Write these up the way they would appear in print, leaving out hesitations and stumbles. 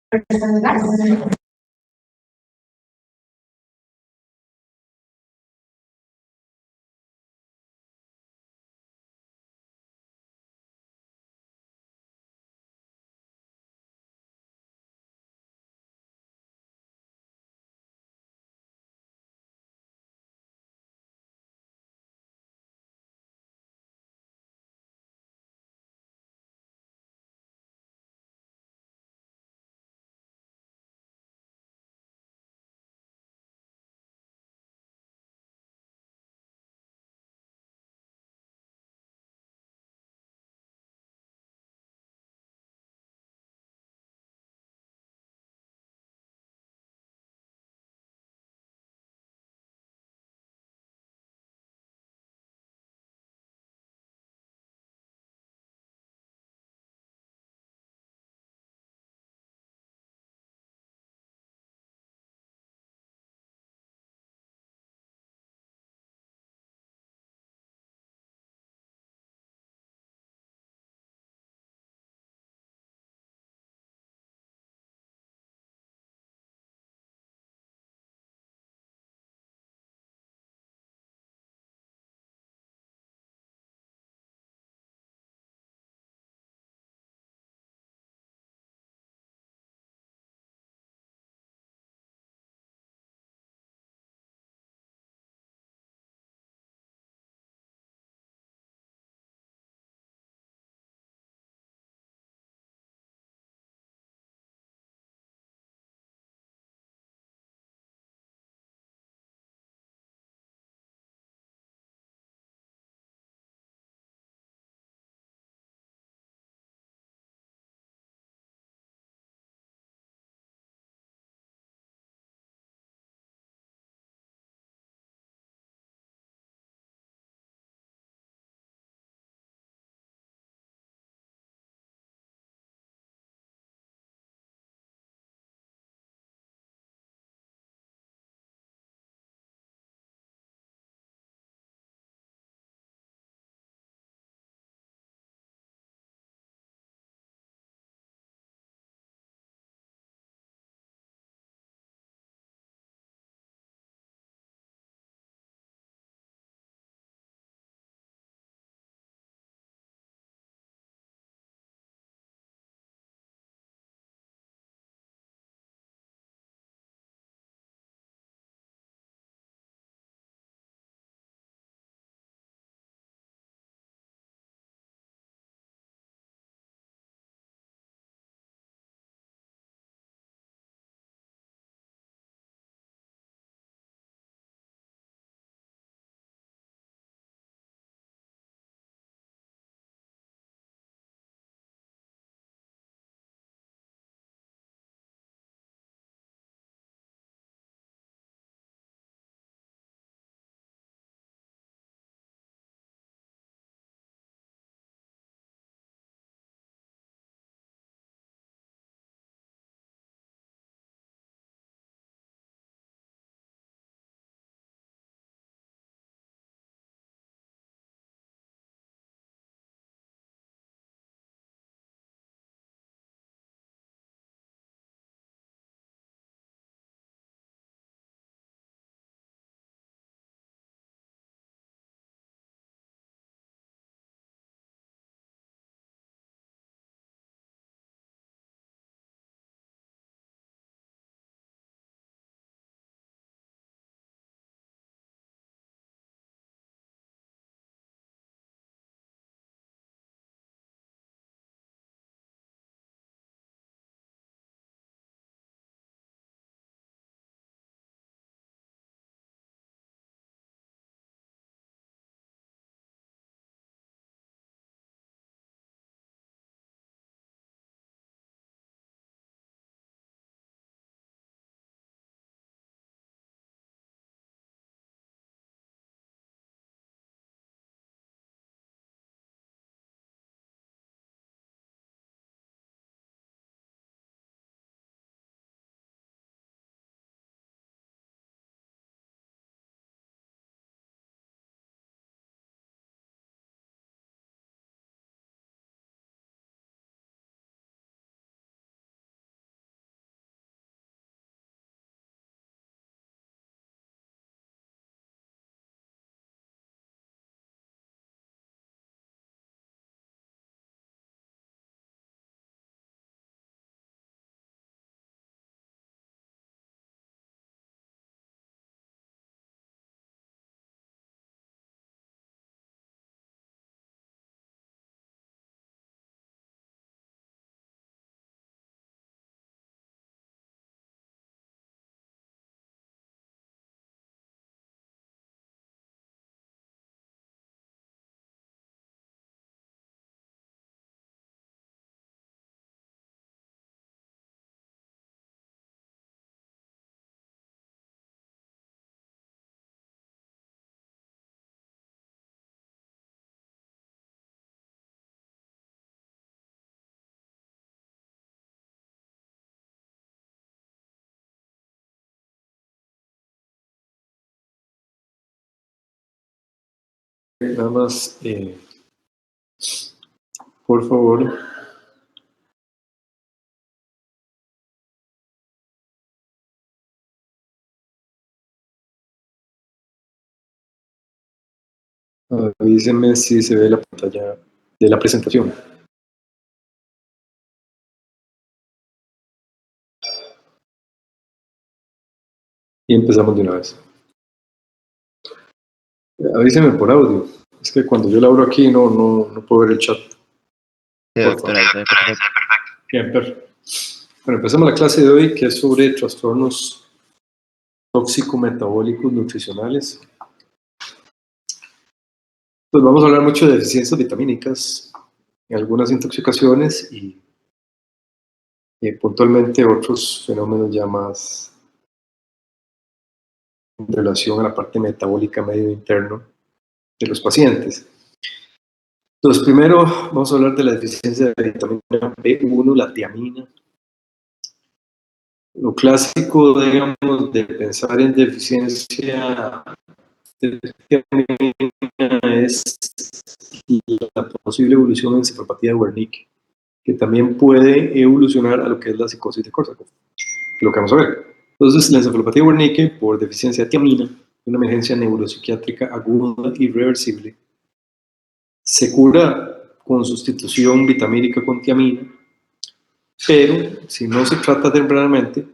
personas nada más, por favor. Avísenme si se ve la pantalla de la presentación. Y empezamos de una vez. Avísenme por audio. Es que cuando yo lo abro aquí no puedo ver el chat. Sí, doctor, ahí está perfecto. Bien, perfecto. Bueno, empezamos la clase de hoy, que es sobre trastornos tóxico-metabólicos nutricionales. Pues vamos a hablar mucho de deficiencias vitamínicas, algunas intoxicaciones y puntualmente otros fenómenos ya más en relación a la parte metabólica medio interno de los pacientes. Entonces, primero vamos a hablar de la deficiencia de vitamina B1, la tiamina. Lo clásico, digamos, de pensar en deficiencia de tiamina es la posible evolución en encefalopatía de Wernicke, que también puede evolucionar a lo que es la psicosis de Korsakoff, lo que vamos a ver. Entonces, la encefalopatía de Wernicke por deficiencia de tiamina, una emergencia neuropsiquiátrica aguda y irreversible, se cura con sustitución vitamínica con tiamina, pero si no se trata tempranamente,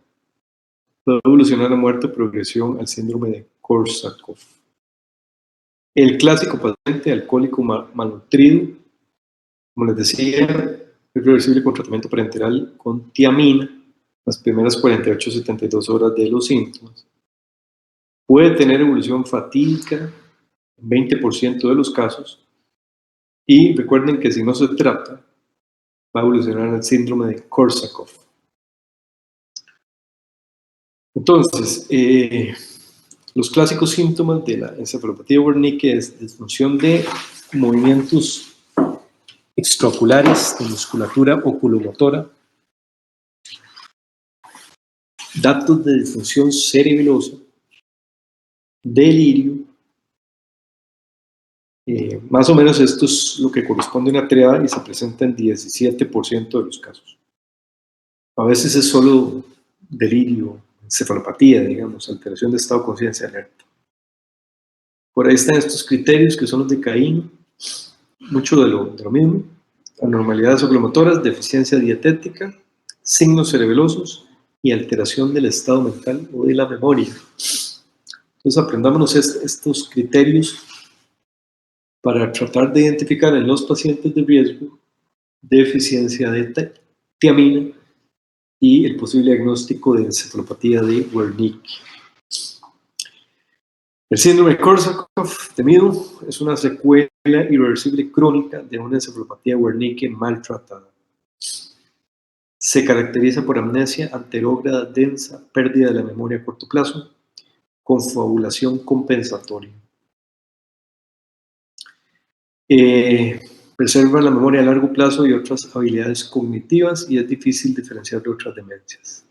puede evolucionar a muerte o progresión al síndrome de Korsakoff. El clásico paciente alcohólico malnutrido, como les decía, es reversible con tratamiento parenteral con tiamina las primeras 48-72 horas de los síntomas. Puede tener evolución fatídica en 20% de los casos y recuerden que si no se trata, va a evolucionar al síndrome de Korsakoff. Entonces, los clásicos síntomas de la encefalopatía de Wernicke es disfunción de movimientos extraoculares de musculatura oculomotora, datos de disfunción cerebelosa, delirio, más o menos esto es lo que corresponde a una triada y se presenta en 17% de los casos. A veces es solo delirio, encefalopatía, digamos, alteración de estado de conciencia alerta. Por ahí están estos criterios que son los de Caín, mucho de lo mismo, anormalidades oculomotoras, deficiencia dietética, signos cerebelosos y alteración del estado mental o de la memoria. Entonces aprendámonos estos criterios para tratar de identificar en los pacientes de riesgo deficiencia de tiamina y el posible diagnóstico de encefalopatía de Wernicke. El síndrome de Korsakoff temido es una secuela irreversible crónica de una encefalopatía Wernicke maltratada. Se caracteriza por amnesia anterógrada densa, pérdida de la memoria a corto plazo, confabulación compensatoria. Preserva la memoria a largo plazo y otras habilidades cognitivas y es difícil diferenciar de otras demencias.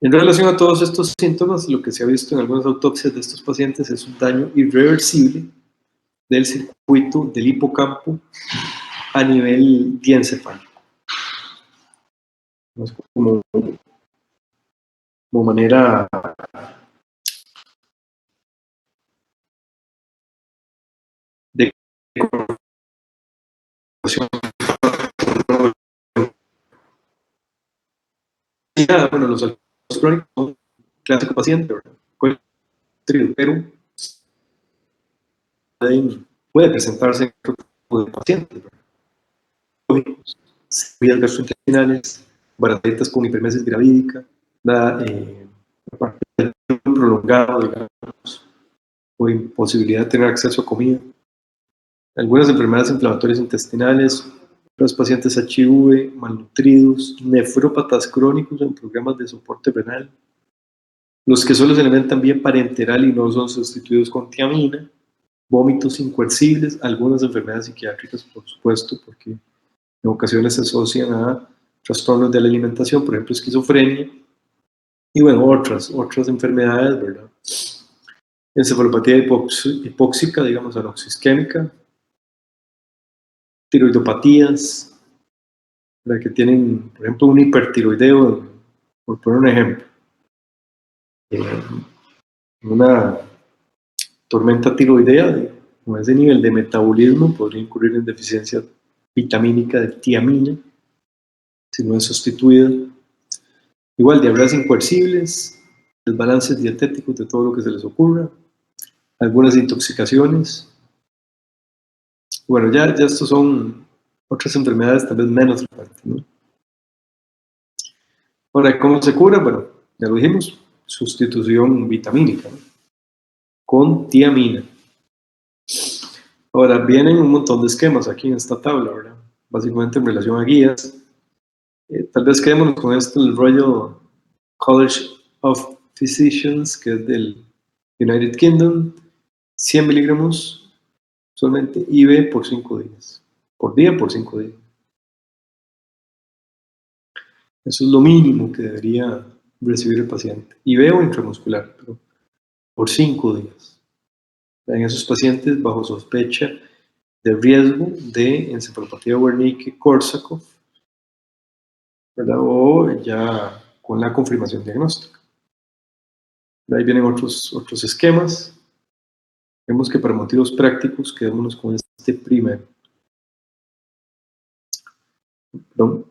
En relación a todos estos síntomas, lo que se ha visto en algunas autopsias de estos pacientes es un daño irreversible del circuito del hipocampo a nivel diencefálico. Como manera de bueno, los alcohólicos crónicos son un clásico paciente, ¿verdad? Pero puede presentarse en otro tipo de pacientes, vías gastrointestinales, baraditas con hipermesis gravídica, la parte del prolongado, digamos, o imposibilidad de tener acceso a comida. Algunas enfermedades inflamatorias intestinales, los pacientes HIV, malnutridos, nefrópatas crónicos en programas de soporte renal, los que solo se alimentan bien parenteral y no son sustituidos con tiamina, vómitos incoercibles, algunas enfermedades psiquiátricas, por supuesto, porque en ocasiones se asocian a trastornos de la alimentación, por ejemplo, esquizofrenia, y bueno, otras enfermedades, ¿verdad? encefalopatía hipóxica, digamos, anoxisquémica, tiroidopatías, la que tienen, por ejemplo, un hipertiroideo, por poner un ejemplo, una tormenta tiroidea con ese nivel de metabolismo podría incurrir en deficiencia vitamínica de tiamina si no es sustituida. Igual, diarreas incoercibles, desbalances dietéticos de todo lo que se les ocurra, algunas intoxicaciones. Bueno, ya estos son otras enfermedades tal vez menos frecuentes, ¿no? Ahora, ¿cómo se cura? Bueno, ya lo dijimos, sustitución vitamínica, ¿no? Con tiamina. Ahora, vienen un montón de esquemas aquí en esta tabla, ¿verdad? Básicamente en relación a guías. Tal vez quedémonos con esto, el Royal College of Physicians, que es del United Kingdom, 100 miligramos solamente IV por 5 días. Por día, por 5 días. Eso es lo mínimo que debería recibir el paciente. IV o intramuscular, pero por 5 días. En esos pacientes bajo sospecha de riesgo de encefalopatía Wernicke-Korsakoff, ¿verdad? O ya con la confirmación diagnóstica. Ahí vienen otros esquemas. Vemos que para motivos prácticos quedémonos con este primero. ¿Perdón?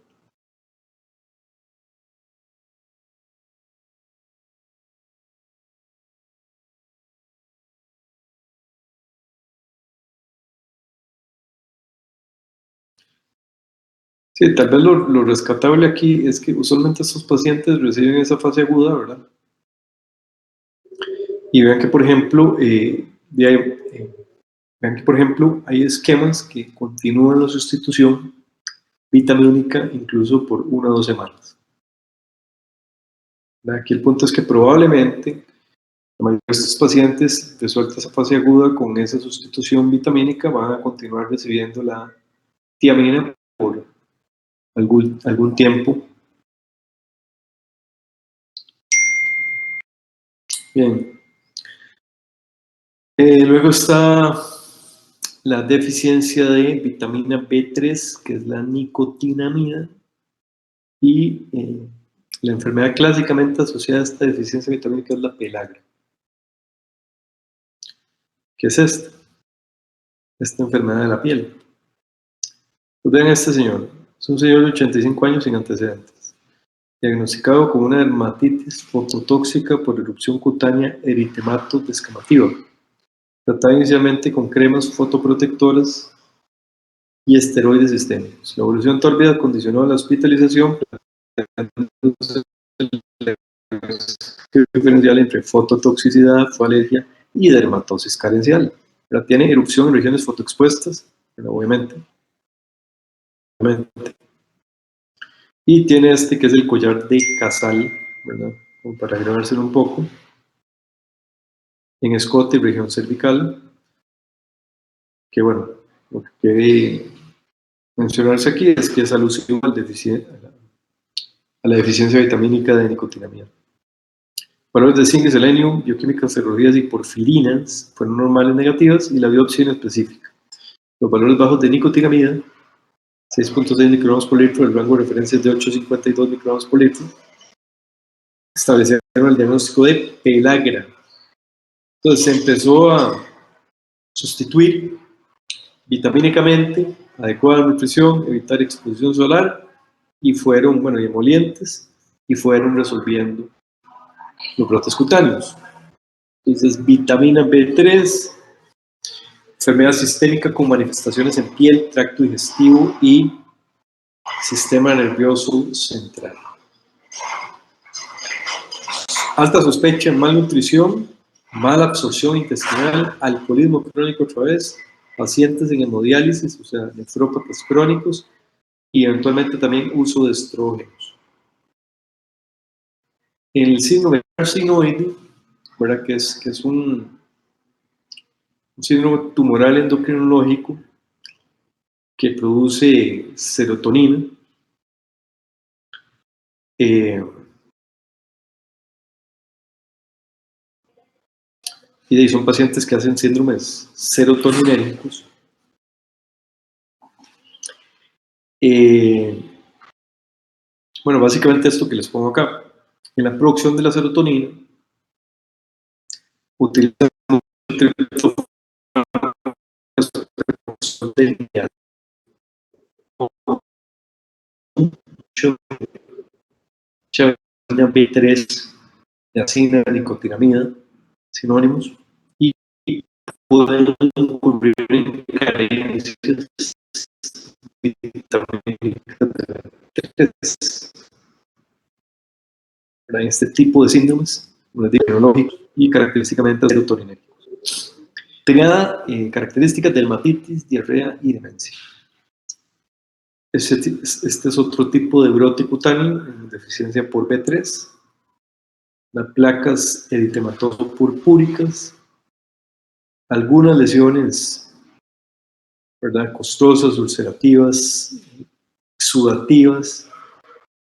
Sí, tal vez lo rescatable aquí es que usualmente estos pacientes reciben esa fase aguda, ¿verdad? Y vean que, por ejemplo, vean que, por ejemplo, hay esquemas que continúan la sustitución vitamínica incluso por 1 o 2 semanas. Aquí el punto es que probablemente la mayoría de estos pacientes, resuelta esa fase aguda con esa sustitución vitamínica, van a continuar recibiendo la tiamina por algún tiempo. Bien. Luego está la deficiencia de vitamina B3, que es la nicotinamida, y la enfermedad clásicamente asociada a esta deficiencia vitamínica es la pelagra. ¿Qué es esta? Esta enfermedad de la piel. Pues vean a este señor. Es un señor de 85 años sin antecedentes, diagnosticado con una dermatitis fototóxica por erupción cutánea eritemato descamativa, tratada inicialmente con cremas fotoprotectoras y esteroides sistémicos. La evolución tórbida condicionó la hospitalización, diferencial entre fototoxicidad, foalergia y dermatosis carencial. Pero tiene erupción en regiones fotoexpuestas, pero obviamente. Y tiene este que es el collar de Casal, ¿verdad? Como para agravárselo un poco. En escote y región cervical, que bueno, lo que quiere mencionarse aquí es que es alusivo a la deficiencia vitamínica de nicotinamida. Valores de zinc y selenio, bioquímicas, serologías y porfirinas fueron normales negativas y la biopsia inespecífica. Los valores bajos de nicotinamida, 6.6 microgramos por litro, el rango de referencia es de 8,52 microgramos por litro, establecieron el diagnóstico de pelagra. Entonces se empezó a sustituir vitamínicamente, adecuada nutrición, evitar exposición solar y fueron, bueno, y emolientes, y fueron resolviendo los brotes cutáneos. Entonces, vitamina B3, enfermedad sistémica con manifestaciones en piel, tracto digestivo y sistema nervioso central. Alta sospecha en malnutrición, mala absorción intestinal, alcoholismo crónico otra vez, pacientes en hemodiálisis, o sea, nefrópatas crónicos, y eventualmente también uso de estrógenos. En el síndrome carcinoide, ¿verdad? Que es un síndrome tumoral endocrinológico que produce serotonina. Y de ahí son pacientes que hacen síndromes serotoninérgicos. Bueno, básicamente esto que les pongo acá. En la producción de la serotonina, utilizan vitamina B3, niacina, nicotinamida, sinónimos, y pueden ocurrir carencias vitamínicas en este tipo de síndromes, neurológicos y característicamente serotoninérgicos. Tenía características de dermatitis, diarrea y demencia. Este es otro tipo de brote cutáneo en deficiencia por B3, las placas eritematoso-purpúricas, algunas lesiones, ¿verdad?, costrosas, ulcerativas, exudativas,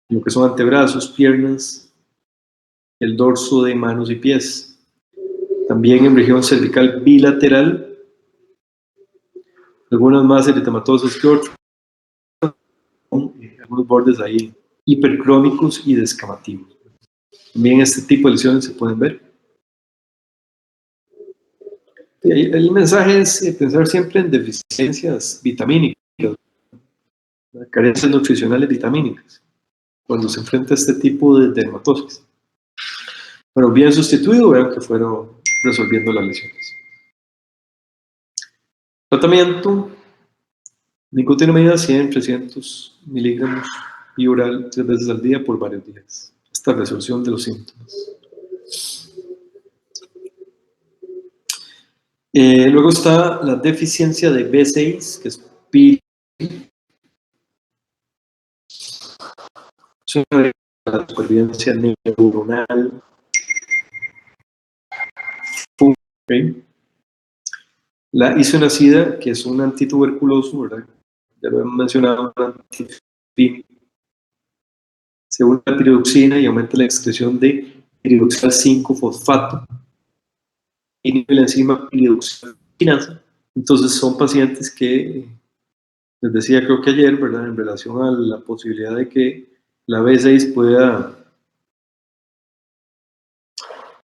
lo que son antebrazos, piernas, el dorso de manos y pies. También en región cervical bilateral, algunas más eritematosas que otras, algunos bordes ahí hipercrónicos y descamativos. También este tipo de lesiones se pueden ver. Y el mensaje es pensar siempre en deficiencias vitamínicas, carencias nutricionales vitamínicas, cuando se enfrenta a este tipo de dermatosis. Pero bien sustituido, vean que fueron resolviendo las lesiones. Tratamiento: nicotinamida 100, 300 miligramos y oral 3 veces al día por varios días, hasta resolución de los síntomas. Luego está la deficiencia de B6, que es PIL. Es una de la supervivencia neuronal. Okay. La isoniazida, que es un antituberculoso, ¿verdad? Ya lo hemos mencionado, se une a la piridoxina y aumenta la excreción de piridoxal 5-fosfato, inhibe la enzima piridoxalinasa. Entonces son pacientes que, les decía creo que ayer, ¿verdad?, en relación a la posibilidad de que la B6 pueda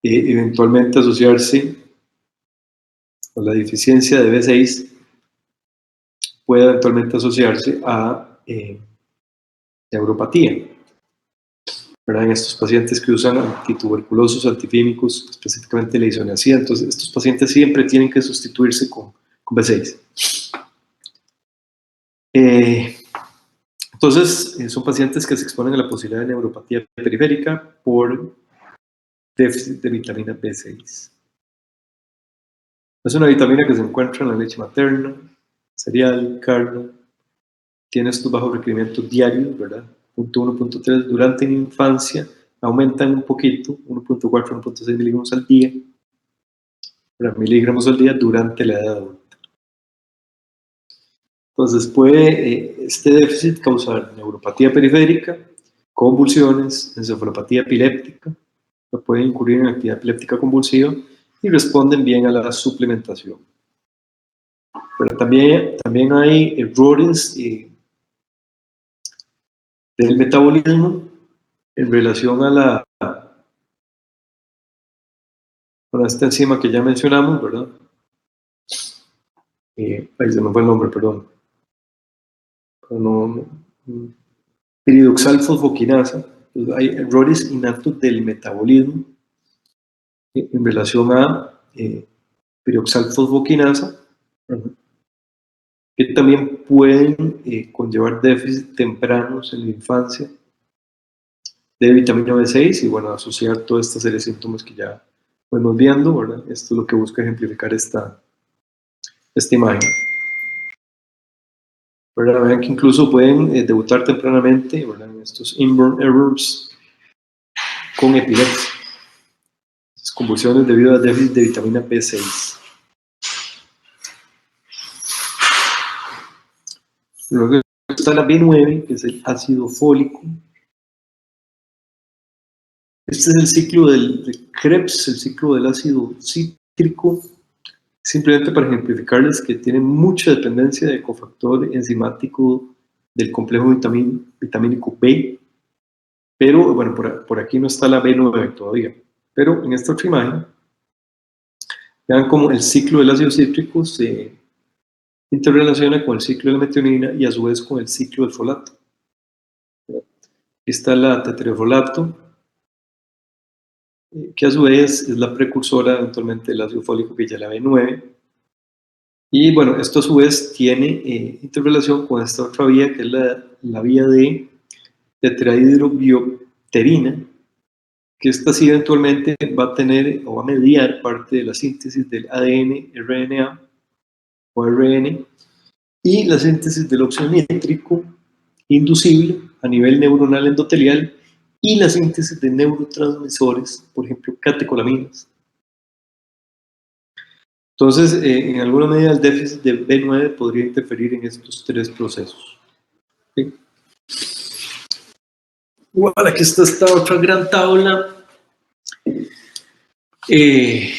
eventualmente asociarse, o la deficiencia de B6 puede eventualmente asociarse a neuropatía, ¿verdad?, en estos pacientes que usan antituberculosos, antifímicos, específicamente la isoniazida. Entonces estos pacientes siempre tienen que sustituirse con B6. Entonces son pacientes que se exponen a la posibilidad de neuropatía periférica por déficit de vitamina B6. Es una vitamina que se encuentra en la leche materna, cereal, carne. Tiene estos bajos requerimientos diarios, ¿verdad? Punto 1, punto 3. Durante la infancia aumentan un poquito, 1.4, 1.6 miligramos al día, miligramos al día durante la edad adulta. Entonces puede este déficit causar neuropatía periférica, convulsiones, encefalopatía epiléptica, pueden incurrir en actividad epiléptica convulsiva y responden bien a la suplementación. Pero también hay errores del metabolismo en relación a esta enzima que ya mencionamos, ¿verdad? Ahí se me fue el nombre, perdón. Piridoxal-fosfoquinasa. Hay errores innatos del metabolismo en relación a piridoxal-fosfoquinasa, que también pueden conllevar déficit tempranos en la infancia de vitamina B6 y, bueno, asociar toda esta serie de síntomas que ya fuimos viendo, ¿verdad? Esto es lo que busca ejemplificar esta imagen. ¿Verdad? Vean que incluso pueden debutar tempranamente, ¿verdad?, en estos inborn errors con epilepsia, convulsiones debido a déficit de vitamina B6. Luego está la B9, que es el ácido fólico. Este es el ciclo de Krebs, el ciclo del ácido cítrico. cítrico, simplemente para ejemplificarles que tiene mucha dependencia del cofactor enzimático del complejo vitamínico B, pero bueno, por aquí no está la B9 todavía. Pero en esta otra imagen, vean cómo el ciclo del ácido cítrico se interrelaciona con el ciclo de la metionina y a su vez con el ciclo del folato. Aquí está la tetrafolato, que a su vez es la precursora eventualmente del ácido fólico, que ya es la B9. Y bueno, esto a su vez tiene interrelación con esta otra vía, que es la vía de tetrahidrobiopterina, que esta sí eventualmente va a tener o va a mediar parte de la síntesis del ADN, RNA o RN, y la síntesis del óxido nítrico inducible a nivel neuronal endotelial y la síntesis de neurotransmisores, por ejemplo, catecolaminas. Entonces, en alguna medida el déficit de B9 podría interferir en estos tres procesos. ¿Sí? Igual, aquí está esta otra gran tabla. Que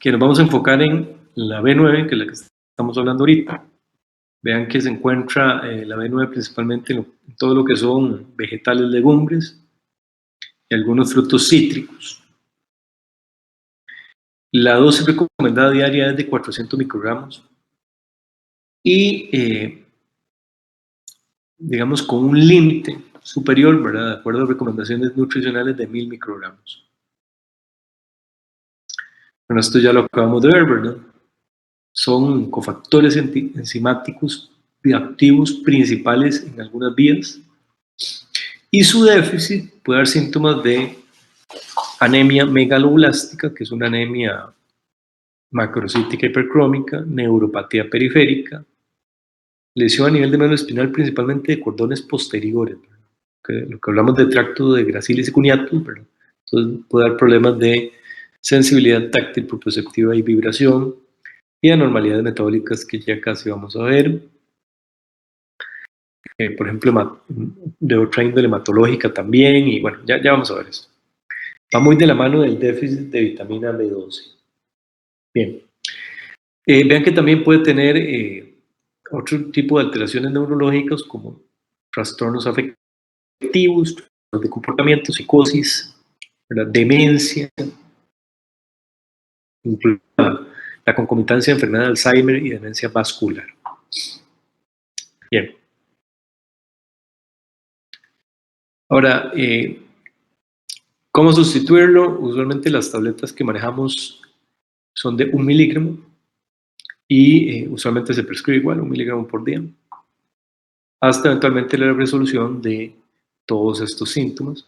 nos vamos a enfocar en la B9, que es la que estamos hablando ahorita. Vean que se encuentra la B9 principalmente en todo lo que son vegetales, legumbres y algunos frutos cítricos. La dosis recomendada diaria es de 400 microgramos y digamos con un límite superior, ¿verdad? De acuerdo a recomendaciones nutricionales de 1000 microgramos. Bueno, esto ya lo acabamos de ver, ¿verdad? Son cofactores enzimáticos bioactivos principales en algunas vías y su déficit puede dar síntomas de anemia megaloblástica, que es una anemia macrocítica hipercrómica, neuropatía periférica, lesión a nivel de médula espinal principalmente de cordones posteriores, lo que hablamos de tracto de gracilis y cuneatus, ¿verdad? Entonces puede dar problemas de sensibilidad táctil, propioceptiva y vibración y anormalidades metabólicas que ya casi vamos a ver. Por ejemplo, de otra índole hematológica también, y bueno, ya vamos a ver eso. Va muy de la mano del déficit de vitamina B12. Bien. Vean que también puede tener otro tipo de alteraciones neurológicas como trastornos afectivos, trastornos de comportamiento, psicosis, ¿verdad? Demencia, incluso la concomitancia de enfermedad de Alzheimer y demencia vascular. Bien. Ahora, ¿cómo sustituirlo? Usualmente las tabletas que manejamos son de 1 miligramo y usualmente se prescribe igual, 1 miligramo por día, hasta eventualmente la resolución de todos estos síntomas.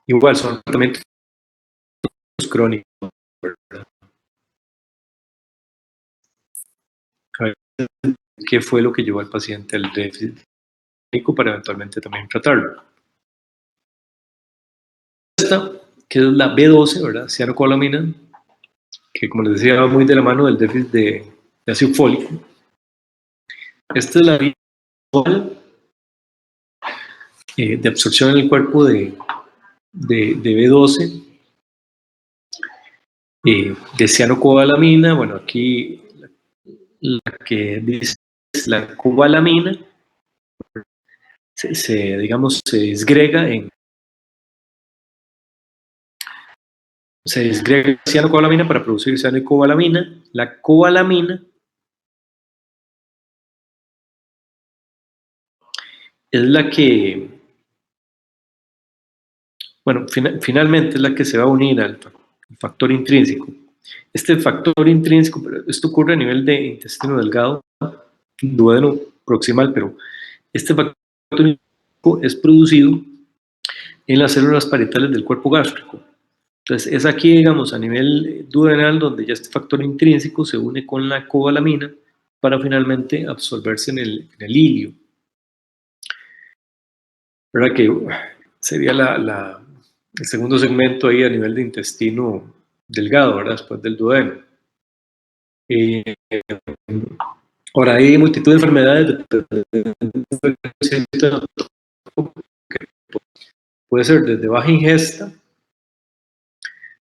Igual son tratamientos crónicos, ¿verdad? A ver, ¿qué fue lo que llevó al paciente al déficit crónico para eventualmente también tratarlo? Esta, que es la B12, ¿verdad? Cianocobalamina, que como les decía va muy de la mano del déficit de ácido fólico. Esta es la vía de absorción en el cuerpo de B12, de cianocobalamina. Bueno, aquí la que dice la cobalamina digamos, se disgrega cianocobalamina para producir cianocobalamina. La cobalamina es la que, bueno, finalmente es la que se va a unir al factor intrínseco. Este factor intrínseco, esto ocurre a nivel de intestino delgado, duodeno proximal, pero este factor intrínseco es producido en las células parietales del cuerpo gástrico. Entonces es aquí, digamos, a nivel duodenal donde ya este factor intrínseco se une con la cobalamina para finalmente absorberse en el ilio. ¿Verdad? Que sería el segundo segmento ahí a nivel de intestino delgado, ¿verdad? Después del duodeno. Ahora, hay multitud de enfermedades puede ser desde baja ingesta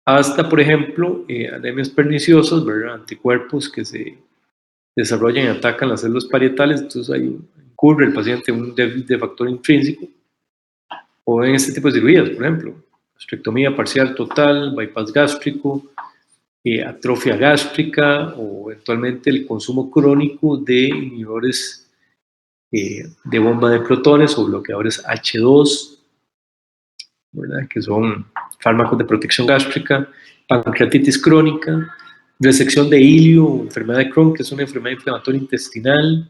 hasta, por ejemplo, anemias perniciosas, ¿verdad? Anticuerpos que se desarrollan y atacan las células parietales, entonces ahí incurre el paciente en un déficit de factor intrínseco, o en este tipo de cirugías, por ejemplo, gastrectomía parcial total, bypass gástrico, atrofia gástrica, o eventualmente el consumo crónico de inhibidores de bomba de protones o bloqueadores H2, ¿verdad? Que son fármacos de protección gástrica, pancreatitis crónica, resección de ilio, enfermedad de Crohn, que es una enfermedad inflamatoria intestinal.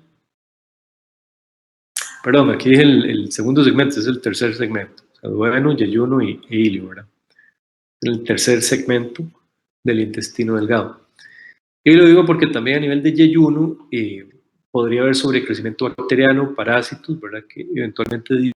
Perdón, aquí dije el segundo segmento, es el tercer segmento. O sea, duodeno, yeyuno e ilio, ¿verdad? El tercer segmento del intestino delgado. Y lo digo porque también a nivel de yeyuno podría haber sobrecrecimiento bacteriano, parásitos, ¿verdad? Que eventualmente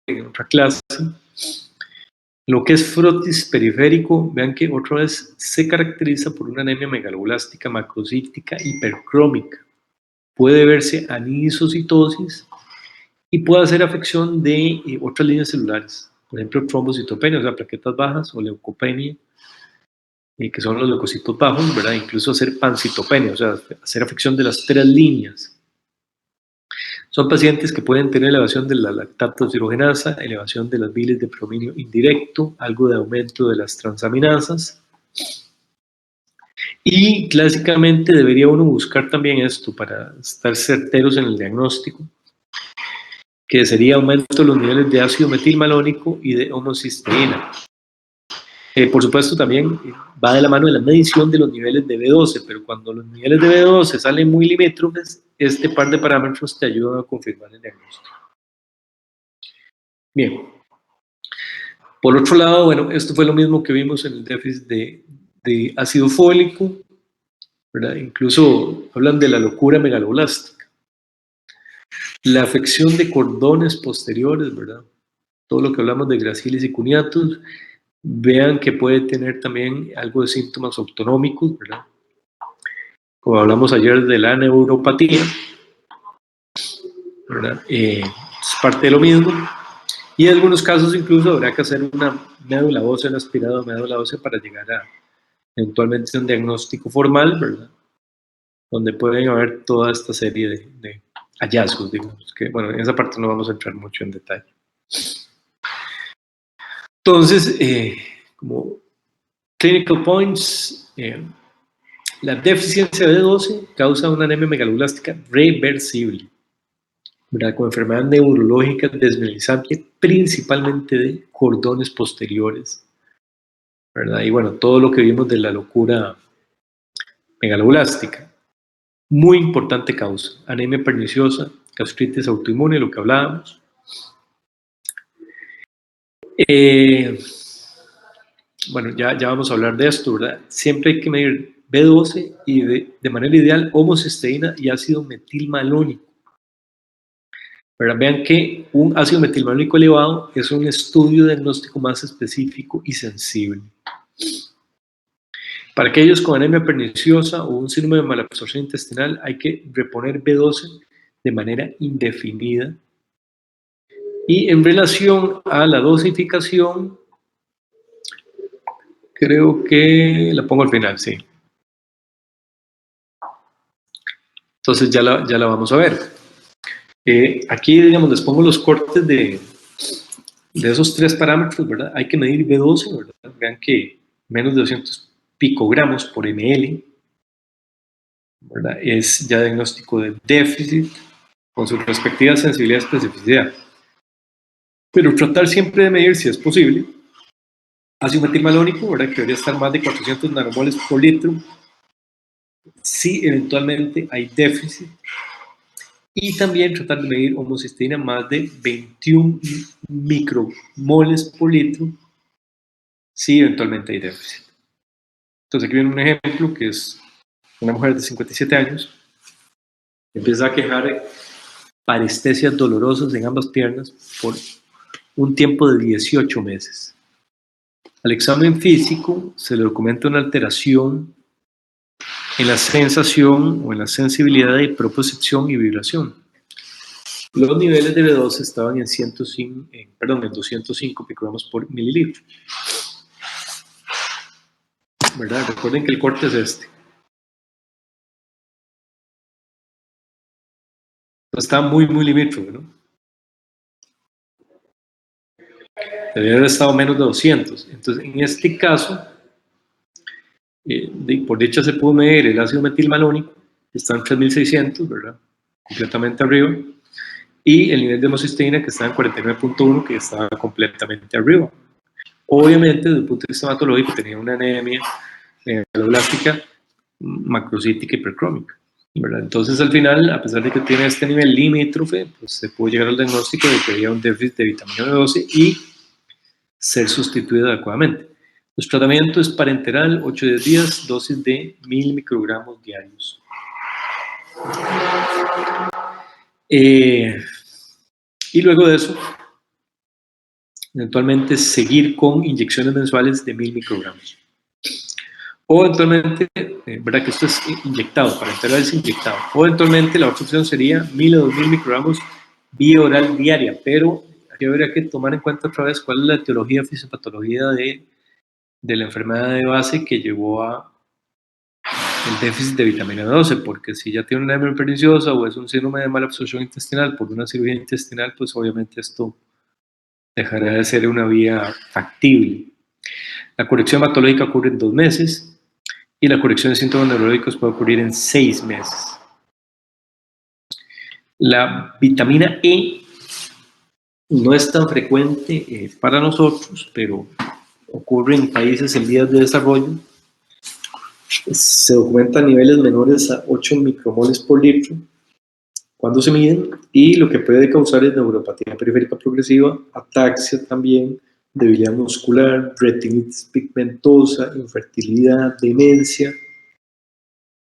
en otra clase. Lo que es frotis periférico, vean que otra vez se caracteriza por una anemia megaloblástica macrocítica hipercrómica. Puede verse anisocitosis y puede hacer afección de otras líneas celulares, por ejemplo trombocitopenia, o sea, plaquetas bajas, o leucopenia, que son los leucocitos bajos, ¿verdad? Incluso hacer pancitopenia, o sea, hacer afección de las 3 líneas. Son pacientes que pueden tener elevación de la lactato deshidrogenasa, elevación de las bilis de predominio indirecto, algo de aumento de las transaminasas. Y clásicamente debería uno buscar también esto para estar certeros en el diagnóstico, que sería aumento de los niveles de ácido metilmalónico y de homocisteína. Por supuesto, también va de la mano de la medición de los niveles de B12, pero cuando los niveles de B12 salen muy limítrofes, este par de parámetros te ayudan a confirmar el diagnóstico. Bien. Por otro lado, bueno, esto fue lo mismo que vimos en el déficit de ácido fólico, ¿verdad? Incluso hablan de la locura megaloblástica. La afección de cordones posteriores, ¿verdad? Todo lo que hablamos de gracilis y cuneatus, vean que puede tener también algo de síntomas autonómicos, ¿verdad? Como hablamos ayer de la neuropatía, ¿verdad? Es parte de lo mismo. Y en algunos casos incluso habrá que hacer una médula ósea, un aspirado de médula ósea para llegar a eventualmente un diagnóstico formal, ¿verdad? Donde pueden haber toda esta serie de hallazgos, digamos, que bueno, en esa parte no vamos a entrar mucho en detalle. Entonces, como clinical points, la deficiencia de B12 causa una anemia megaloblástica reversible, ¿verdad? Con enfermedad neurológica desmineralizante, principalmente de cordones posteriores, ¿verdad? Y bueno, todo lo que vimos de la locura megaloblástica. Muy importante causa, anemia perniciosa, gastritis autoinmune, lo que hablábamos. Bueno, ya vamos a hablar de esto, ¿verdad? Siempre hay que medir B12 y de manera ideal homocisteína y ácido metilmalónico. ¿Verdad? Vean que un ácido metilmalónico elevado es un estudio diagnóstico más específico y sensible. Para aquellos con anemia perniciosa o un síndrome de malabsorción intestinal hay que reponer B12 de manera indefinida. Y en relación a la dosificación, creo que la pongo al final, sí. Entonces ya la vamos a ver. Aquí, digamos, les pongo los cortes de esos 3 parámetros, ¿verdad? Hay que medir B12, ¿verdad? Vean que menos de 200 picogramos por ml, ¿verdad? Es ya diagnóstico de déficit. con su respectiva sensibilidad y especificidad. Pero tratar siempre de medir, si es posible, ácido metilmalónico, ¿verdad? Que debería estar más de 400 nanomoles por litro, si eventualmente hay déficit. Y también tratar de medir homocisteína más de 21 micromoles por litro, si eventualmente hay déficit. Entonces aquí viene un ejemplo que es una mujer de 57 años, empieza a quejar parestesias dolorosas en ambas piernas por un tiempo de 18 meses. Al examen físico se le documenta una alteración en la sensación o en la sensibilidad de propiocepción y vibración. Los niveles de B12 estaban en 205 picogramos por mililitro. ¿Verdad? Recuerden que el corte es este. Está muy limítrofe, ¿no? Debería haber estado menos de 200. Entonces, en este caso, por dicha se pudo medir el ácido metilmalónico, que está en 3600, ¿verdad? Completamente arriba. Y el nivel de homocisteína, que está en 49.1, que estaba completamente arriba. Obviamente, desde el punto de vista hematológico, tenía una anemia megalobláctica, macrocítica y hipercrómica, ¿verdad? Entonces, al final, a pesar de que tiene este nivel limítrofe, pues se pudo llegar al diagnóstico de que había un déficit de vitamina B12 y ser sustituido adecuadamente. Los tratamientos es parenteral, 8 días, dosis de 1000 microgramos diarios. Y luego de eso, eventualmente seguir con inyecciones mensuales de 1000 microgramos. O eventualmente, ¿verdad? Que esto es inyectado, parenteral es inyectado. O eventualmente la otra opción sería 1000 o 2000 microgramos vía oral diaria, pero aquí habría que tomar en cuenta otra vez cuál es la etiología fisiopatología de la enfermedad de base que llevó a el déficit de vitamina B12, porque si ya tiene una anemia perniciosa o es un síndrome de mala absorción intestinal por una cirugía intestinal, pues obviamente esto dejará de ser una vía factible. La corrección hematológica ocurre en 2 meses y la corrección de síntomas neurológicos puede ocurrir en 6 meses. La vitamina E no es tan frecuente para nosotros, pero ocurre en países en vías de desarrollo. Se documentan niveles menores a 8 micromoles por litro cuando se miden, y lo que puede causar es neuropatía periférica progresiva, ataxia también, debilidad muscular, retinitis pigmentosa, infertilidad, demencia,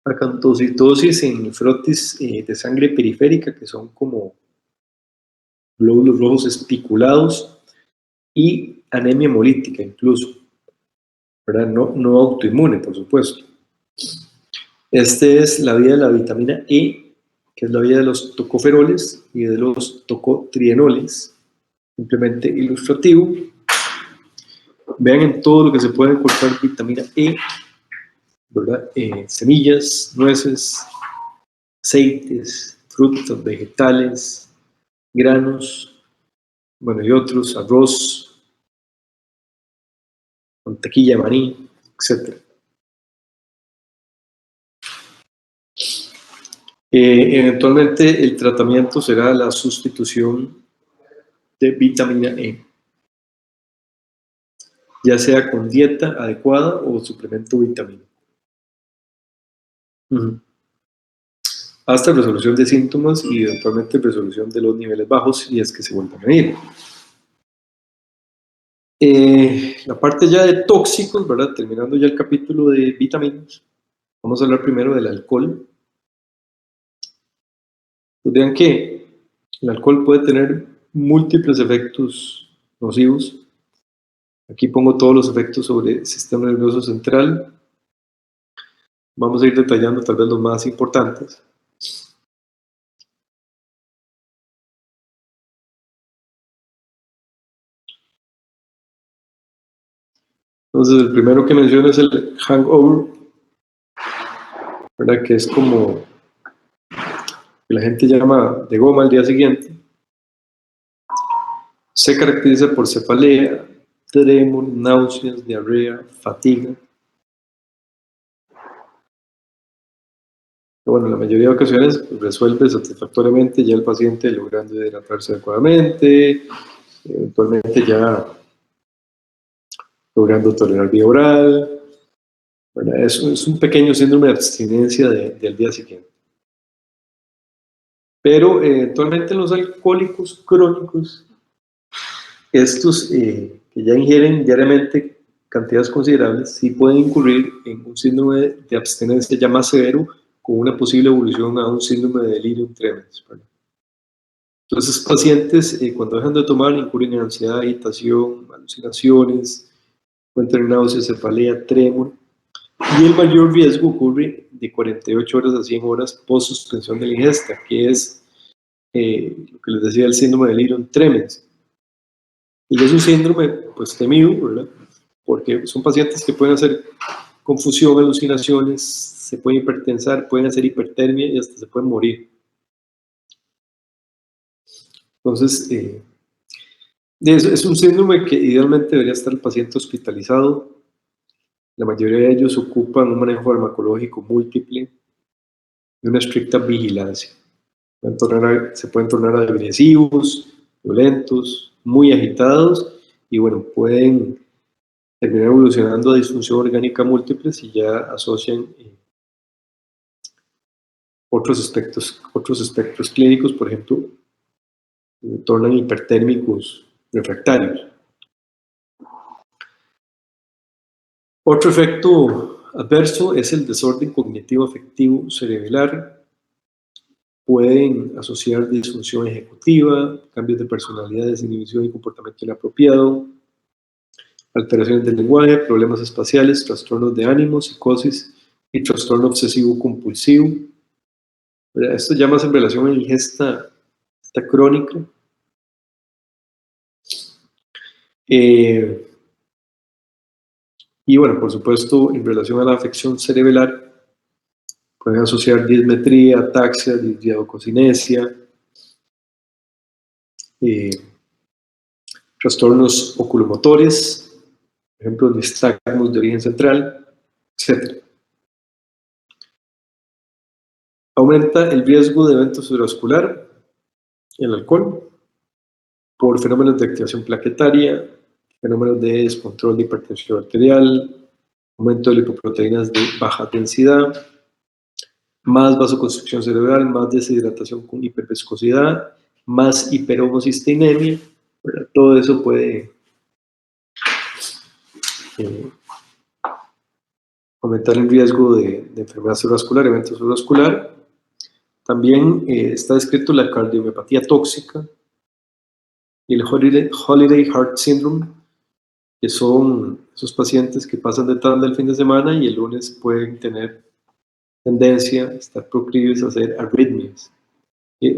acantocitosis en nefrotis de sangre periférica, que son como glóbulos rojos espiculados, y anemia hemolítica incluso, ¿verdad? No autoinmune, por supuesto. Este es la vía de la vitamina E, que es la vía de los tocoferoles y de los tocotrienoles. Simplemente ilustrativo. Vean en todo lo que se puede encontrar vitamina E, ¿verdad? Semillas, nueces, aceites, frutas, vegetales, granos, bueno, y otros, arroz, mantequilla de maní, etc. Eventualmente el tratamiento será la sustitución de vitamina E, ya sea con dieta adecuada o suplemento vitamínico. Hasta resolución de síntomas y eventualmente resolución de los niveles bajos, y es que se vuelve a medir. La parte ya de tóxicos, ¿verdad? Terminando ya el capítulo de vitaminas, vamos a hablar primero del alcohol. Pues vean que el alcohol puede tener múltiples efectos nocivos. Aquí pongo todos los efectos sobre el sistema nervioso central. Vamos a ir detallando tal vez los más importantes. Entonces, el primero que menciono es el hangover, ¿verdad? Que es como que la gente llama de goma al día siguiente. Se caracteriza por cefalea, tremor, náuseas, diarrea, fatiga. Bueno, en la mayoría de ocasiones pues, resuelve satisfactoriamente ya el paciente logrando hidratarse adecuadamente, eventualmente ya logrando tolerar vía oral. Bueno, es un pequeño síndrome de abstinencia del día siguiente. Pero eventualmente los alcohólicos crónicos, estos que ya ingieren diariamente cantidades considerables, sí pueden incurrir en un síndrome de abstinencia ya más severo, con una posible evolución a un síndrome de delirium tremens. Entonces, pacientes cuando dejan de tomar incurren en ansiedad, agitación, alucinaciones, encuentran náuseas, cefalea, tremor, y el mayor riesgo ocurre de 48 horas a 100 horas post suspensión de la ingesta, que es lo que les decía, el síndrome de delirium tremens. Y es un síndrome pues temido, ¿verdad? Porque son pacientes que pueden hacer confusión, alucinaciones, se pueden hipertensar, pueden hacer hipertermia y hasta se pueden morir. Entonces, es un síndrome que idealmente debería estar el paciente hospitalizado. La mayoría de ellos ocupan un manejo farmacológico múltiple y una estricta vigilancia. Se pueden tornar agresivos, violentos, muy agitados y bueno, pueden terminar evolucionando a disfunción orgánica múltiple si ya asocian otros aspectos clínicos, por ejemplo, tornan hipertérmicos refractarios. Otro efecto adverso es el desorden cognitivo afectivo cerebral. Pueden asociar disfunción ejecutiva, cambios de personalidad, desinhibición y comportamiento inapropiado, alteraciones del lenguaje, problemas espaciales, trastornos de ánimo, psicosis y trastorno obsesivo compulsivo. Esto ya más en relación a la ingesta crónica. Y bueno, por supuesto, en relación a la afección cerebral, pueden asociar dismetría, ataxia, disdiadococinesia, trastornos oculomotores, por ejemplo, nistagmos de origen central, etc. Aumenta el riesgo de evento cerebrovascular, el alcohol, por fenómenos de activación plaquetaria, fenómenos de descontrol de hipertensión arterial, aumento de lipoproteínas de baja densidad, más vasoconstricción cerebral, más deshidratación con hiperviscosidad, más hiperhomocisteinemia. Todo eso puede aumentar el riesgo de enfermedad cerebrovascular, evento cerebrovascular. También está descrito la cardiomiopatía tóxica y el Holiday Heart Syndrome, que son esos pacientes que pasan de tarde el fin de semana y el lunes pueden tener tendencia a estar proclives a hacer arritmias.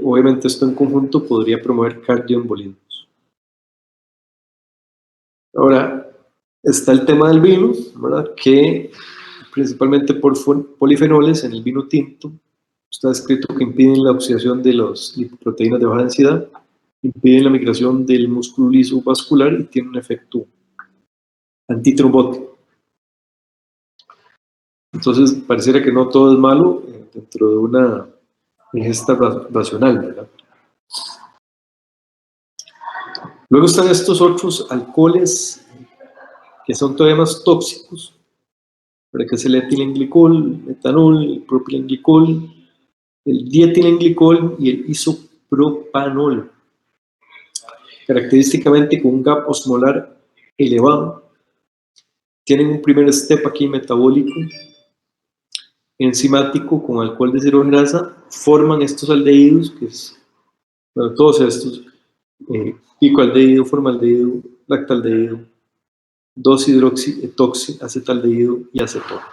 Obviamente esto en conjunto podría promover cardioembolismos. Ahora, está el tema del vino, ¿verdad? Que principalmente por polifenoles en el vino tinto, está descrito que impiden la oxidación de las lipoproteínas de baja densidad, impiden la migración del músculo liso vascular y tiene un efecto antitrombótico. Entonces, pareciera que no todo es malo dentro de una ingesta racional, ¿verdad? Luego están estos otros alcoholes que son todavía más tóxicos, para que es el etilenglicol, el etanol, el propilenglicol, el dietilenglicol y el isopropanol, característicamente con un gap osmolar elevado. Tienen un primer step aquí metabólico, enzimático con alcohol deshidrogenasa, forman estos aldehídos, que es, bueno, todos estos, picoaldehído, formaldehído, lactaldehído, 2-hidroxietioxi-acetaldehído y acetona,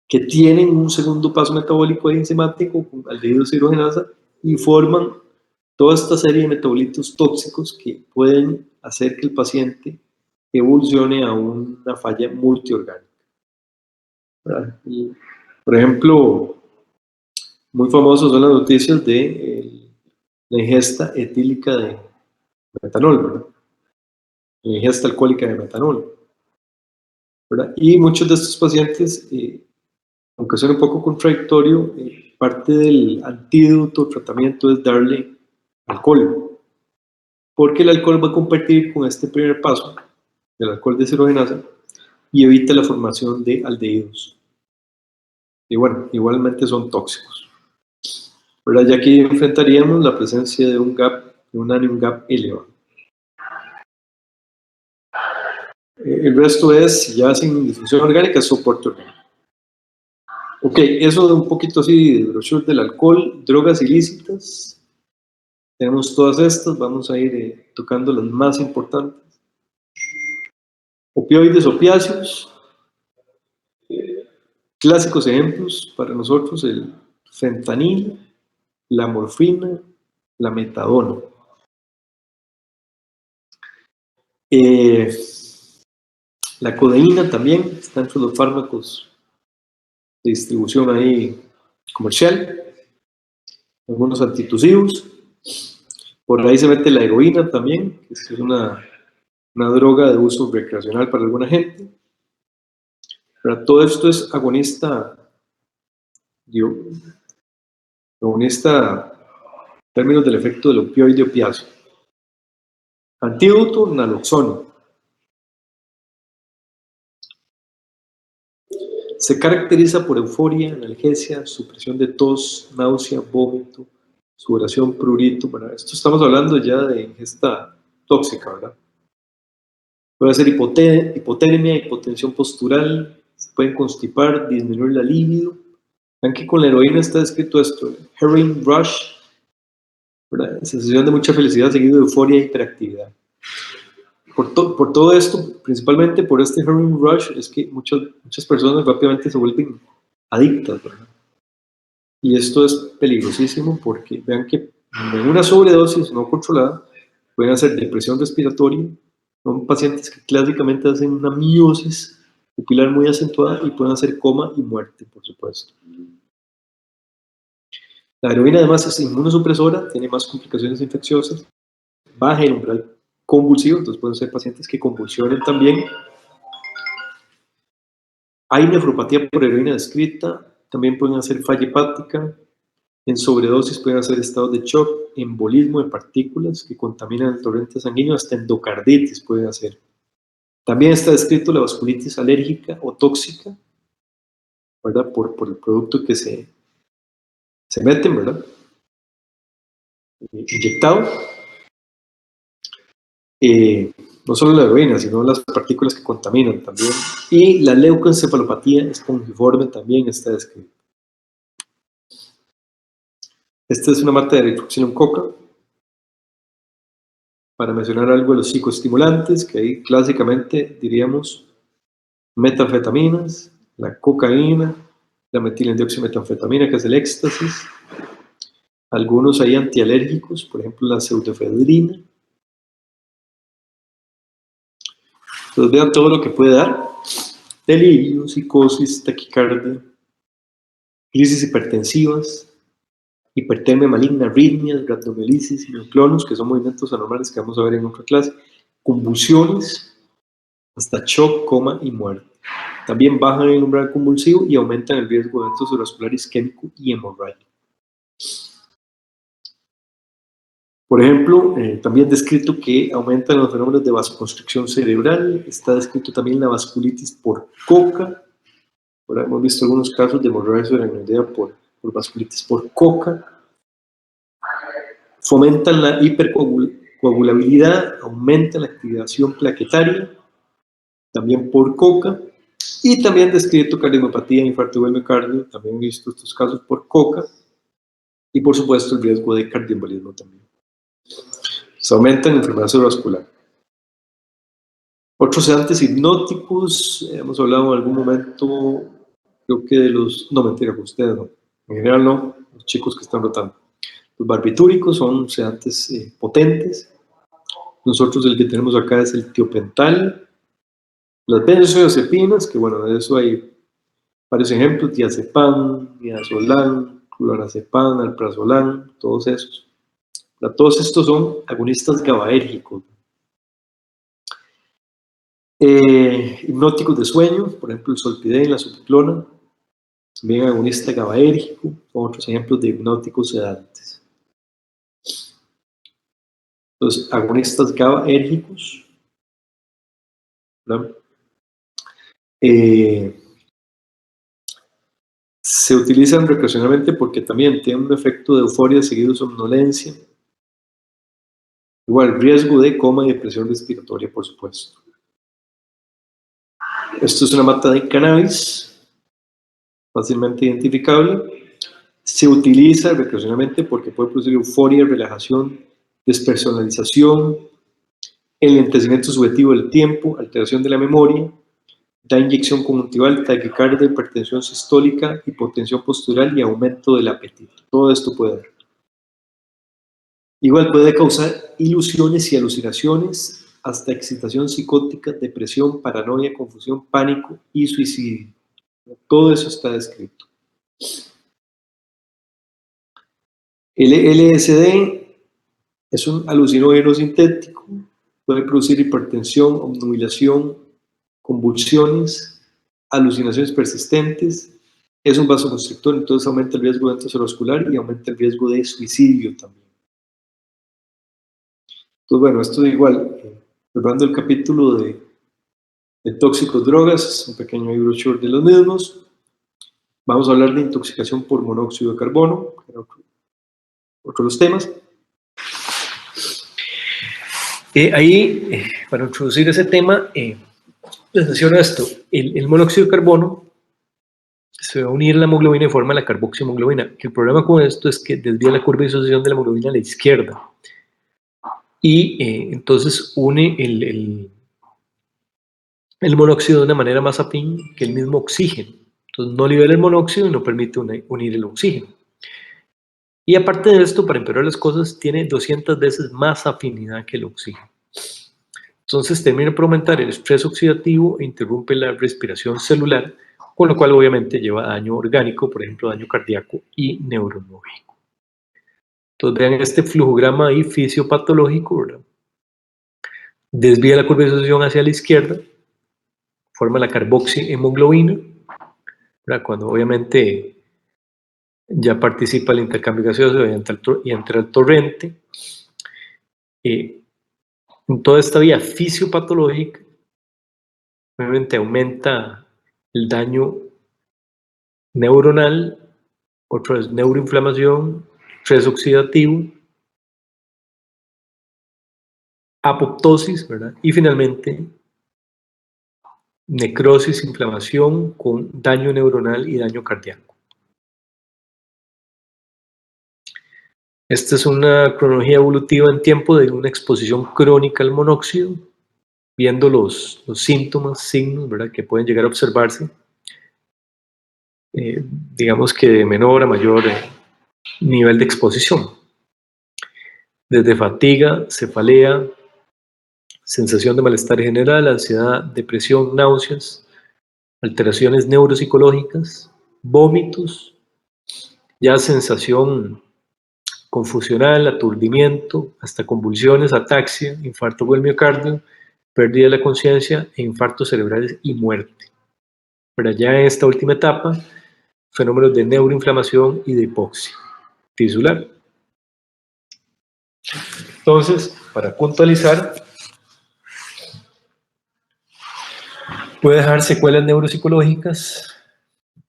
que tienen un segundo paso metabólico enzimático con aldehído deshidrogenasa y forman toda esta serie de metabolitos tóxicos que pueden hacer que el paciente evolucione a una falla multiorgánica. Y, por ejemplo, muy famosos son las noticias de la ingesta etílica de metanol, ¿verdad? La ingesta alcohólica de metanol, ¿verdad? Y muchos de estos pacientes aunque suene un poco contradictorio, parte del antídoto, tratamiento es darle alcohol, porque el alcohol va a competir con este primer paso del alcohol deshidrogenasa y evita la formación de aldehídos. Y bueno, igualmente son tóxicos. ¿Verdad? Ya aquí enfrentaríamos la presencia de un GAP, de un anion GAP elevado. El resto es, ya sin difusión orgánica, soporte orgánico. Ok, eso de un poquito así de brochure del alcohol, drogas ilícitas. Tenemos todas estas, vamos a ir tocando las más importantes. Opioides, opiáceos. Clásicos ejemplos para nosotros, el fentanil, la morfina, la metadona. La codeína también está entre los fármacos de distribución ahí comercial, algunos antitusivos. Por ahí se mete la heroína también, que es una droga de uso recreacional para alguna gente. Pero todo esto es agonista en términos del efecto del opioide opiáceo. Antídoto, naloxona. Se caracteriza por euforia, analgesia, supresión de tos, náusea, vómito, sudoración, prurito. Bueno, esto estamos hablando ya de ingesta tóxica, ¿verdad? Puede ser hipotermia, hipotensión postural, se pueden constipar, disminuir la libido. Vean que con la heroína está descrito esto, heroin rush, ¿verdad? Sensación de mucha felicidad seguido de euforia e hiperactividad. Por todo esto, principalmente por este heroin rush, es que muchas personas rápidamente se vuelven adictas, ¿verdad? Y esto es peligrosísimo porque vean que en una sobredosis no controlada pueden hacer depresión respiratoria. Son pacientes que clásicamente hacen una miosis pupilar muy acentuada y pueden hacer coma y muerte, por supuesto. La heroína además es inmunosupresora, tiene más complicaciones infecciosas, baja el umbral convulsivo, entonces pueden ser pacientes que convulsionen también. Hay nefropatía por heroína descrita, también pueden hacer falla hepática, en sobredosis pueden hacer estados de shock, embolismo de partículas que contaminan el torrente sanguíneo, hasta endocarditis pueden hacer. También está descrito la vasculitis alérgica o tóxica, ¿verdad? Por el producto que se meten, ¿verdad? Inyectado. No solo la heroína, sino las partículas que contaminan también. Y la leucoencefalopatía espongiforme también está descrita. Esta es una mata de eritroxilum coca. Para mencionar algo de los psicoestimulantes, que ahí clásicamente diríamos metanfetaminas, la cocaína, la metilendioximetanfetamina, que es el éxtasis. Algunos hay antialérgicos, por ejemplo la pseudoefedrina. Entonces vean todo lo que puede dar: delirio, psicosis, taquicardia, crisis hipertensivas, hipertermia maligna, arritmias, rhabdomiolisis, mionclonos, que son movimientos anormales que vamos a ver en otra clase, convulsiones, hasta shock, coma y muerte. También bajan el umbral convulsivo y aumentan el riesgo de evento cerebrovascular isquémico y hemorrágico. Por ejemplo, también descrito que aumentan los fenómenos de vasoconstricción cerebral. Está descrito también la vasculitis por coca. Ahora hemos visto algunos casos de hemorragia cerebroidea por vasculitis por coca. Fomentan la hipercoagulabilidad, aumentan la activación plaquetaria, también por coca. Y también descrito cardiomopatía, infarto del miocardio, también he visto estos casos por coca. Y por supuesto el riesgo de cardioembolismo también. Se aumenta en enfermedad cerebrovascular. Otros sedantes hipnóticos, hemos hablado en algún momento, creo que de los, no mentira, con ustedes no, en general no, los chicos que están rotando. Los barbitúricos son sedantes potentes. Nosotros el que tenemos acá es el tiopental. Las benzodiazepinas, que bueno, de eso hay varios ejemplos: diazepam, midazolam, clorazepam, alprazolam, todos esos. Todos estos son agonistas GABAérgicos. Hipnóticos de sueño, por ejemplo el solpidem, la sopiplona. también agonista GABAérgico, otros ejemplos de hipnóticos sedantes. Los agonistas GABAérgicos, ¿verdad? Se utilizan recreacionalmente porque también tienen un efecto de euforia seguido de somnolencia. Igual, riesgo de coma y depresión respiratoria, por supuesto. Esto es una mata de cannabis, fácilmente identificable. Se utiliza recreacionalmente porque puede producir euforia, relajación, despersonalización, enlentecimiento subjetivo del tiempo, alteración de la memoria, da inyección conjuntival, taquicardia, hipertensión sistólica, hipotensión postural y aumento del apetito. Todo esto puede dar. Igual puede causar ilusiones y alucinaciones, hasta excitación psicótica, depresión, paranoia, confusión, pánico y suicidio. Todo eso está descrito. El LSD es un alucinógeno sintético, puede producir hipertensión, obnubilación, convulsiones, alucinaciones persistentes, es un vasoconstrictor, entonces aumenta el riesgo de evento cerebrovascular y aumenta el riesgo de suicidio también. Entonces, bueno, esto es igual, hablando del capítulo de tóxicos drogas, un pequeño libro short de los mismos. Vamos a hablar de intoxicación por monóxido de carbono, que era otro de los temas. Para introducir ese tema, les menciono esto. El monóxido de carbono se va a unir a la hemoglobina y forma la carboxihemoglobina. El problema con esto es que desvía la curva de disociación de la hemoglobina a la izquierda. Y entonces une el monóxido de una manera más afín que el mismo oxígeno. Entonces no libera el monóxido y no permite unir el oxígeno. Y aparte de esto, para empeorar las cosas, tiene 200 veces más afinidad que el oxígeno. Entonces termina por aumentar el estrés oxidativo e interrumpe la respiración celular, con lo cual obviamente lleva daño orgánico, por ejemplo daño cardíaco y neurológico. Entonces vean este flujograma ahí fisiopatológico, ¿verdad? Desvía la curva de disociación hacia la izquierda, forma la carboxihemoglobina, ¿verdad? Cuando obviamente ya participa el intercambio gaseoso y entra el torrente. En toda esta vía fisiopatológica, obviamente aumenta el daño neuronal, otro es neuroinflamación, estrés oxidativo, apoptosis, ¿verdad? Y finalmente necrosis, inflamación con daño neuronal y daño cardíaco. Esta es una cronología evolutiva en tiempo de una exposición crónica al monóxido, viendo los síntomas, signos, ¿verdad?, que pueden llegar a observarse, digamos que de menor a mayor nivel de exposición. Desde fatiga, cefalea, sensación de malestar general, ansiedad, depresión, náuseas, alteraciones neuropsicológicas, vómitos, ya sensación confusional, aturdimiento, hasta convulsiones, ataxia, infarto del miocardio, pérdida de la conciencia e infartos cerebrales y muerte. Pero ya en esta última etapa, fenómenos de neuroinflamación y de hipoxia tisular. Entonces, para puntualizar, puede dejar secuelas neuropsicológicas,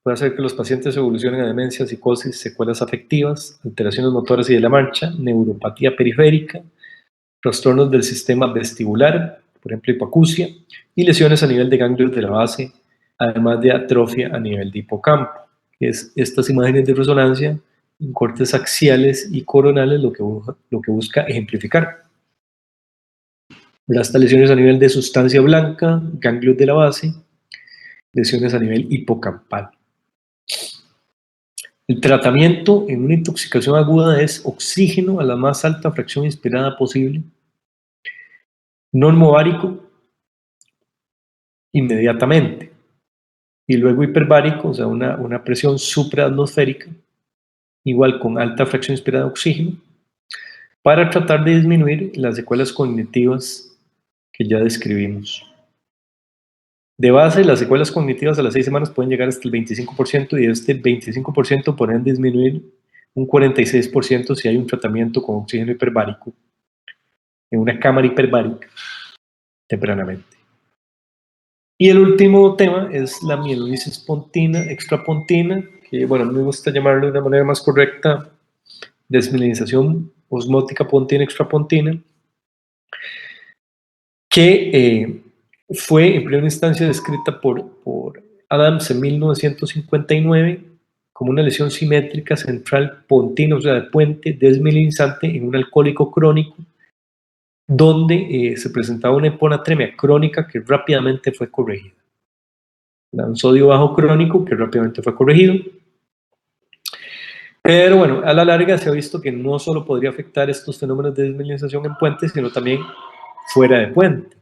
puede hacer que los pacientes evolucionen a demencia, psicosis, secuelas afectivas, alteraciones motoras y de la marcha, neuropatía periférica, trastornos del sistema vestibular, por ejemplo hipoacusia, y lesiones a nivel de ganglios de la base, además de atrofia a nivel de hipocampo, que es estas imágenes de resonancia en cortes axiales y coronales lo que busca ejemplificar. Estas lesiones a nivel de sustancia blanca, ganglios de la base, lesiones a nivel hipocampal. El tratamiento en una intoxicación aguda es oxígeno a la más alta fracción inspirada posible, normovárico inmediatamente, y luego hiperbárico, o sea, una presión supraatmosférica, igual con alta fracción inspirada de oxígeno, para tratar de disminuir las secuelas cognitivas que ya describimos. De base, las secuelas cognitivas a las 6 semanas pueden llegar hasta el 25% y de este 25% pueden disminuir un 46% si hay un tratamiento con oxígeno hiperbárico en una cámara hiperbárica tempranamente. Y el último tema es la mielinisis pontina, extrapontina, que bueno, me gusta llamarlo de una manera más correcta, desmielinización osmótica pontina extrapontina, que fue en primera instancia descrita por Adams en 1959 como una lesión simétrica central pontina, o sea, de puente desmielinizante en un alcohólico crónico, donde se presentaba una hiponatremia crónica que rápidamente fue corregida. Un sodio bajo crónico que rápidamente fue corregido. Pero bueno, a la larga se ha visto que no solo podría afectar estos fenómenos de desmielinización en puentes, sino también fuera de puente.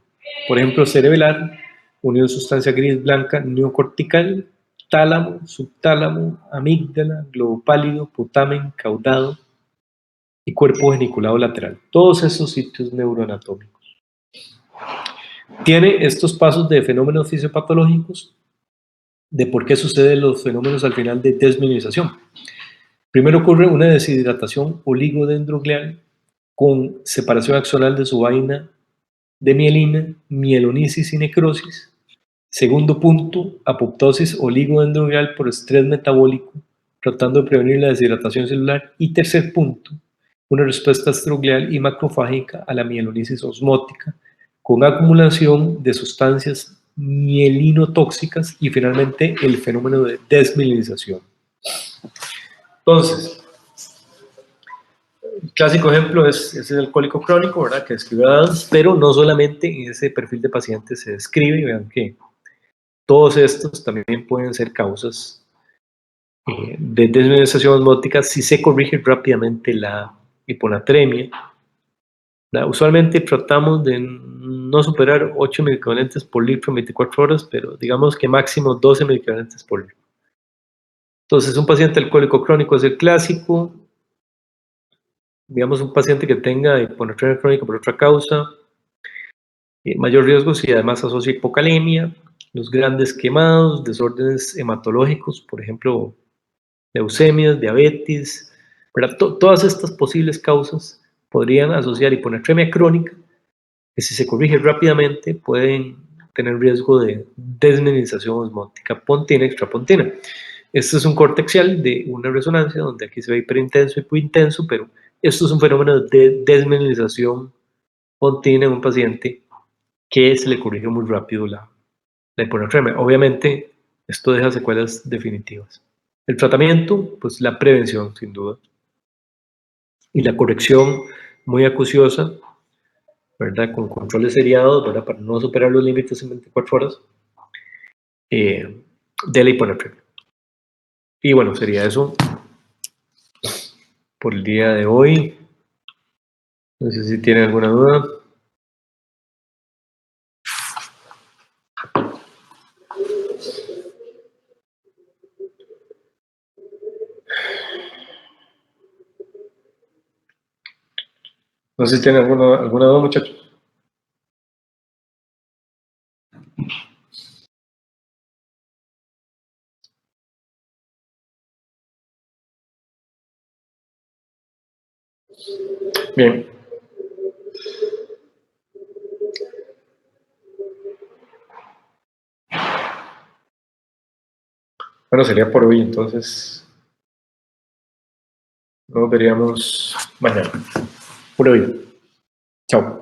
Por ejemplo, cerebelar, unión sustancia gris-blanca neocortical, tálamo, subtálamo, amígdala, globo pálido, putamen, caudado y cuerpo geniculado lateral. Todos esos sitios neuroanatómicos. Tiene estos pasos de fenómenos fisiopatológicos de por qué suceden los fenómenos al final de desmielinización. Primero ocurre una deshidratación oligodendroglial con separación axonal de su vaina de mielina, mielonisis y necrosis. Segundo punto, apoptosis oligodendroglial por estrés metabólico, tratando de prevenir la deshidratación celular. Y tercer punto, una respuesta astroglial y macrofágica a la mielonisis osmótica, con acumulación de sustancias mielinotóxicas y finalmente el fenómeno de desmielinización. Entonces, el clásico ejemplo es el alcohólico crónico, ¿verdad? Que describe Adams, pero no solamente en ese perfil de paciente se describe, vean que todos estos también pueden ser causas de desmielinización osmótica si se corrige rápidamente la hiponatremia. Usualmente tratamos de no superar 8 medicamentos por litro en 24 horas, pero digamos que máximo 12 medicamentos por litro. Entonces, un paciente alcohólico crónico es el clásico. Digamos, un paciente que tenga hiponatremia crónica por otra causa, mayor riesgo si además asocia hipocalemia, los grandes quemados, desórdenes hematológicos, por ejemplo, leucemias, diabetes, todas estas posibles causas podrían asociar hiponatremia crónica, que si se corrige rápidamente pueden tener riesgo de desmielinización osmótica pontina, extrapontina. Este es un corte axial de una resonancia donde aquí se ve hiperintenso y hipointenso, pero esto es un fenómeno de desmielinización pontina en un paciente que se le corrigió muy rápido la hiponatremia. Obviamente, esto deja secuelas definitivas. El tratamiento, pues la prevención, sin duda. Y la corrección muy acuciosa, ¿verdad? Con controles seriados, ¿verdad? Para no superar los límites en 24 horas de la hiponatremia. Y bueno, sería eso por el día de hoy. No sé si tienen alguna duda. No sé si tienen alguna duda, muchachos. Bien. Bueno, sería por hoy, entonces nos veríamos mañana. Por hoy. Chao.